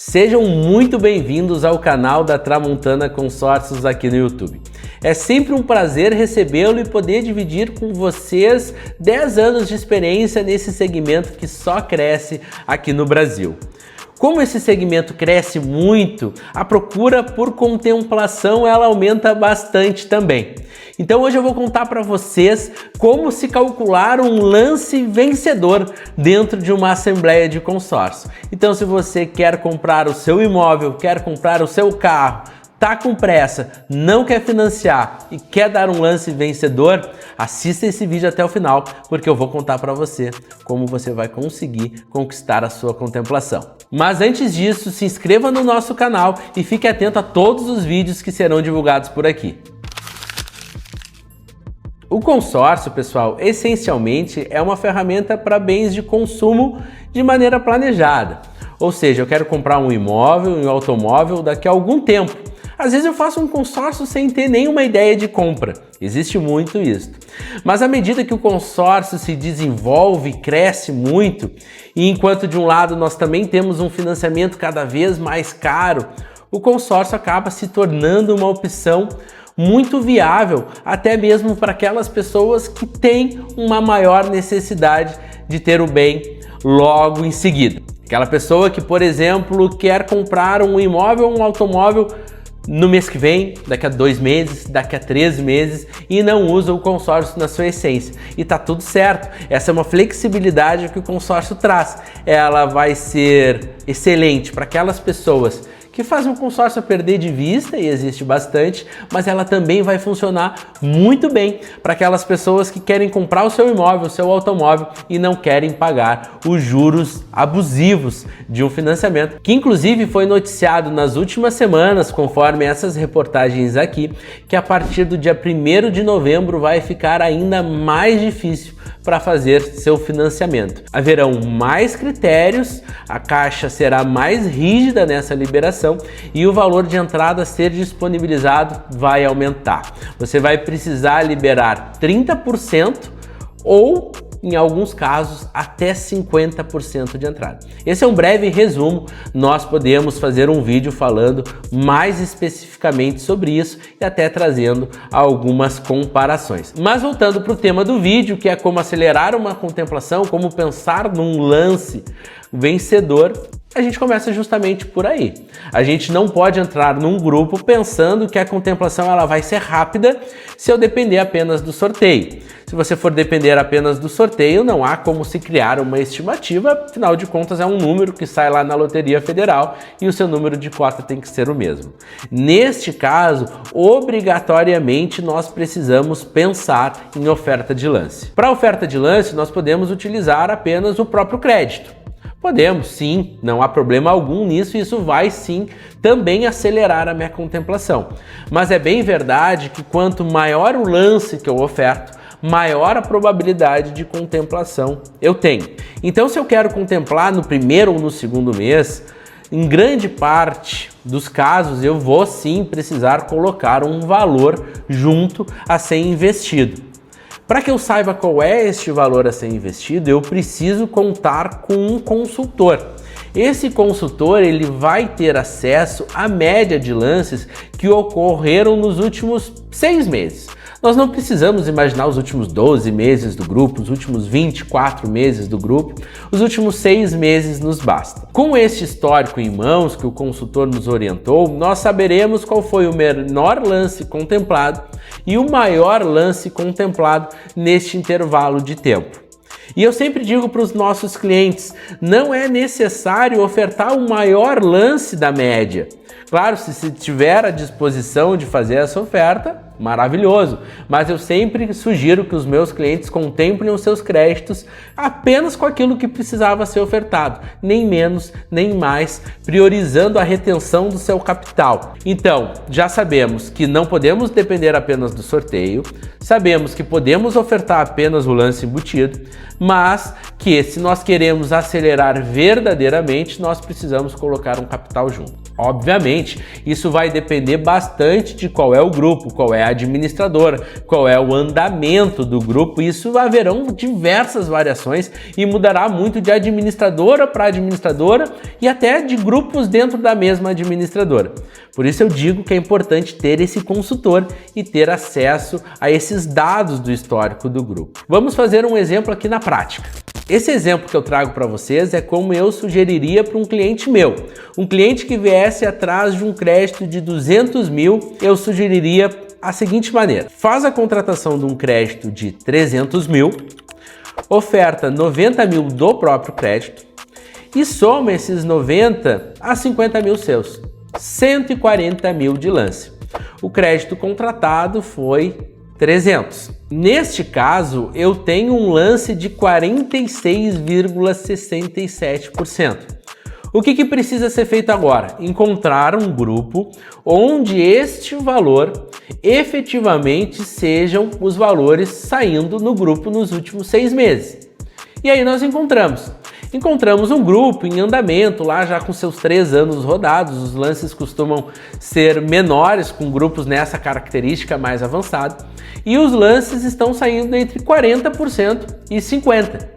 Sejam muito bem-vindos ao canal da Tramontana Consórcios aqui no YouTube. É sempre um prazer recebê-lo e poder dividir com vocês 10 anos de experiência nesse segmento que só cresce aqui no Brasil. Como esse segmento cresce muito, a procura por contemplação ela aumenta bastante também. Então hoje eu vou contar para vocês como se calcular um lance vencedor dentro de uma assembleia de consórcio. Então se você quer comprar o seu imóvel, quer comprar o seu carro, tá com pressa, não quer financiar e quer dar um lance vencedor, assista esse vídeo até o final, porque eu vou contar para você como você vai conseguir conquistar a sua contemplação. Mas antes disso, se inscreva no nosso canal e fique atento a todos os vídeos que serão divulgados por aqui. O consórcio, pessoal, essencialmente é uma ferramenta para bens de consumo de maneira planejada. Ou seja, eu quero comprar um imóvel, um automóvel daqui a algum tempo. Às vezes eu faço um consórcio sem ter nenhuma ideia de compra. Existe muito isso. Mas à medida que o consórcio se desenvolve, cresce muito, e enquanto de um lado nós também temos um financiamento cada vez mais caro, o consórcio acaba se tornando uma opção muito viável, até mesmo para aquelas pessoas que têm uma maior necessidade de ter o bem logo em seguida. Aquela pessoa que, por exemplo, quer comprar um imóvel ou um automóvel no mês que vem, daqui a 2 meses, daqui a 3 meses e não usa o consórcio na sua essência. E tá tudo certo. Essa é uma flexibilidade que o consórcio traz. Ela vai ser excelente para aquelas pessoas que fazem um consórcio a perder de vista, e existe bastante, mas ela também vai funcionar muito bem para aquelas pessoas que querem comprar o seu imóvel, o seu automóvel e não querem pagar os juros abusivos de um financiamento, que inclusive foi noticiado nas últimas semanas, conforme essas reportagens aqui, que a partir do dia 1º de novembro vai ficar ainda mais difícil para fazer seu financiamento. Haverão mais critérios, a Caixa será mais rígida nessa liberação e o valor de entrada a ser disponibilizado vai aumentar. Você vai precisar liberar 30% ou, em alguns casos, até 50% de entrada. Esse é um breve resumo, nós podemos fazer um vídeo falando mais especificamente sobre isso e até trazendo algumas comparações. Mas voltando para o tema do vídeo, que é como acelerar uma contemplação, como pensar num lance vencedor, a gente começa justamente por aí. A gente não pode entrar num grupo pensando que a contemplação ela vai ser rápida se eu depender apenas do sorteio. Se você for depender apenas do sorteio, não há como se criar uma estimativa, afinal de contas é um número que sai lá na Loteria Federal e o seu número de cota tem que ser o mesmo. Neste caso, obrigatoriamente nós precisamos pensar em oferta de lance. Para oferta de lance, nós podemos utilizar apenas o próprio crédito. Podemos, sim, não há problema algum nisso e isso vai sim também acelerar a minha contemplação. Mas é bem verdade que quanto maior o lance que eu oferto, maior a probabilidade de contemplação eu tenho. Então, se eu quero contemplar no primeiro ou no segundo mês, em grande parte dos casos eu vou sim precisar colocar um valor junto a ser investido. Para que eu saiba qual é este valor a ser investido, eu preciso contar com um consultor. Esse consultor ele vai ter acesso à média de lances que ocorreram nos últimos 6 meses. Nós não precisamos imaginar os últimos 12 meses do grupo, os últimos 24 meses do grupo, os últimos 6 meses nos basta. Com este histórico em mãos que o consultor nos orientou, nós saberemos qual foi o menor lance contemplado e o maior lance contemplado neste intervalo de tempo. E eu sempre digo para os nossos clientes, não é necessário ofertar o maior lance da média. Claro, se tiver à disposição de fazer essa oferta, maravilhoso, mas eu sempre sugiro que os meus clientes contemplem os seus créditos apenas com aquilo que precisava ser ofertado, nem menos, nem mais, priorizando a retenção do seu capital. Então, já sabemos que não podemos depender apenas do sorteio, sabemos que podemos ofertar apenas o lance embutido, mas que se nós queremos acelerar verdadeiramente, nós precisamos colocar um capital junto. Obviamente, isso vai depender bastante de qual é o grupo, qual é a administradora, qual é o andamento do grupo. Isso haverão diversas variações e mudará muito de administradora para administradora e até de grupos dentro da mesma administradora. Por isso eu digo que é importante ter esse consultor e ter acesso a esses dados do histórico do grupo. Vamos fazer um exemplo aqui na prática. Esse exemplo que eu trago para vocês é como eu sugeriria para um cliente meu. Um cliente que viesse atrás de um crédito de 200 mil, eu sugeriria a seguinte maneira. Faz a contratação de um crédito de 300 mil, oferta 90 mil do próprio crédito e soma esses 90 a 50 mil seus. 140 mil de lance. O crédito contratado foi 300. Neste caso, eu tenho um lance de 46,67%. O que precisa ser feito agora? Encontrar um grupo onde este valor efetivamente sejam os valores saindo no grupo nos últimos 6 meses. E aí nós encontramos um grupo em andamento, lá já com seus 3 anos rodados. Os lances costumam ser menores, com grupos nessa característica mais avançada, e os lances estão saindo entre 40% e 50%.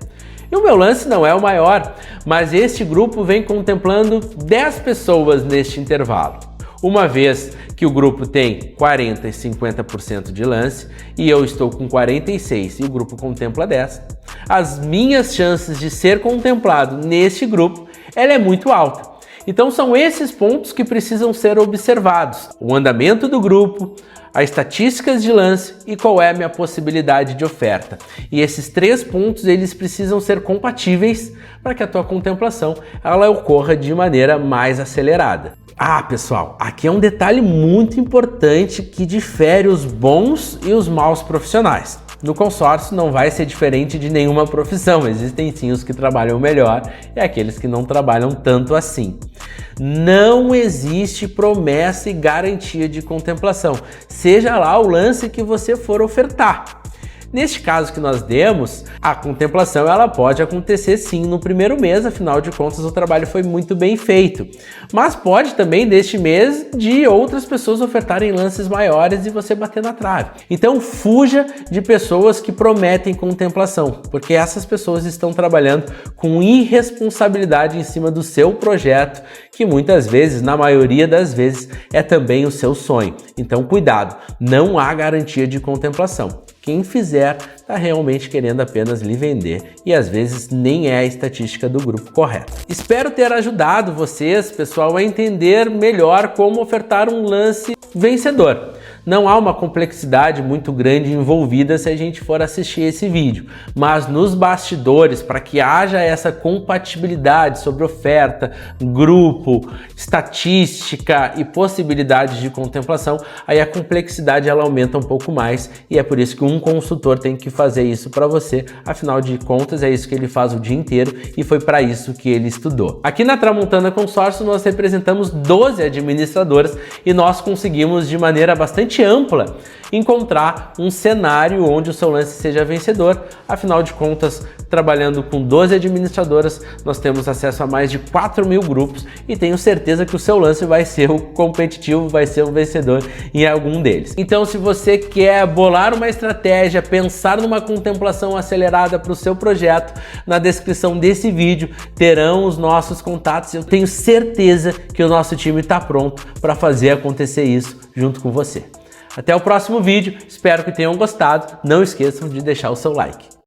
E o meu lance não é o maior, mas este grupo vem contemplando 10 pessoas neste intervalo. Uma vez que o grupo tem 40% e 50% de lance e eu estou com 46% e o grupo contempla 10%, as minhas chances de ser contemplado neste grupo ela é muito alta. Então são esses pontos que precisam ser observados: o andamento do grupo, as estatísticas de lance e qual é a minha possibilidade de oferta. E esses 3 pontos eles precisam ser compatíveis para que a tua contemplação ela ocorra de maneira mais acelerada. Ah, pessoal, aqui é um detalhe muito importante que difere os bons e os maus profissionais. No consórcio não vai ser diferente de nenhuma profissão, existem sim os que trabalham melhor e aqueles que não trabalham tanto assim. Não existe promessa e garantia de contemplação, seja lá o lance que você for ofertar. Neste caso que nós demos, a contemplação ela pode acontecer sim no primeiro mês, afinal de contas o trabalho foi muito bem feito. Mas pode também neste mês de outras pessoas ofertarem lances maiores e você bater na trave. Então fuja de pessoas que prometem contemplação, porque essas pessoas estão trabalhando com irresponsabilidade em cima do seu projeto, que muitas vezes, na maioria das vezes, é também o seu sonho. Então cuidado, não há garantia de contemplação. Quem fizer está realmente querendo apenas lhe vender e às vezes nem é a estatística do grupo correta. Espero ter ajudado vocês, pessoal, a entender melhor como ofertar um lance vencedor. Não há uma complexidade muito grande envolvida se a gente for assistir esse vídeo, mas nos bastidores, para que haja essa compatibilidade sobre oferta, grupo, estatística e possibilidades de contemplação, aí a complexidade ela aumenta um pouco mais e é por isso que um consultor tem que fazer isso para você, afinal de contas é isso que ele faz o dia inteiro e foi para isso que ele estudou. Aqui na Tramontana Consórcio nós representamos 12 administradoras e nós conseguimos de maneira bastante ampla encontrar um cenário onde o seu lance seja vencedor. Afinal de contas, trabalhando com 12 administradoras, nós temos acesso a mais de 4 mil grupos e tenho certeza que o seu lance vai ser o competitivo, vai ser o vencedor em algum deles. Então, se você quer bolar uma estratégia, pensar numa contemplação acelerada para o seu projeto, na descrição desse vídeo terão os nossos contatos. Eu tenho certeza que o nosso time está pronto para fazer acontecer isso junto com você. Até o próximo vídeo, espero que tenham gostado. Não esqueçam de deixar o seu like.